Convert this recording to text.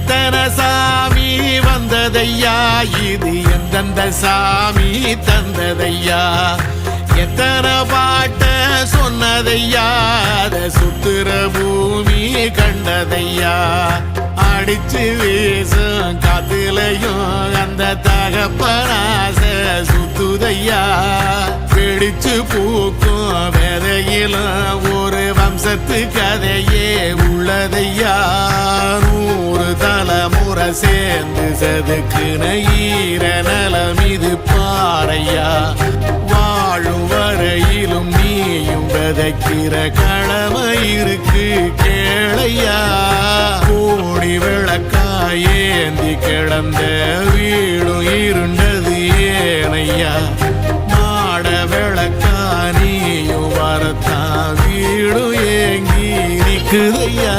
எத்தனை சாமி வந்ததையா, இது எந்தெந்த சாமி தந்ததையா, எத்தனை பாட்ட சொன்னதையா, அத சுத்துற பூமி கண்டதையா, அடிச்சு வீசும் காத்துலையும் அந்த தகப்பனாச சுத்துதையா, பிடிச்சு பூக்கும் வேதையிலும் ஒரு வம்சத்து கதையே உள்ளதையா, 100 தலைமுறை சேர்ந்து செதுக்குன ஈர நலம் இது பாறையா, வாழும் வரையிலும் நீயும் விதைக்கிற கடமை இருக்கு கேளையா, கோடி விளக்காயேந்தி கிடந்த வீடும் இருண்டது ஏனையா, மாட விளக்கா நீயும் வரத்தான் வீடும் ஏங்கி நிக்குதையா.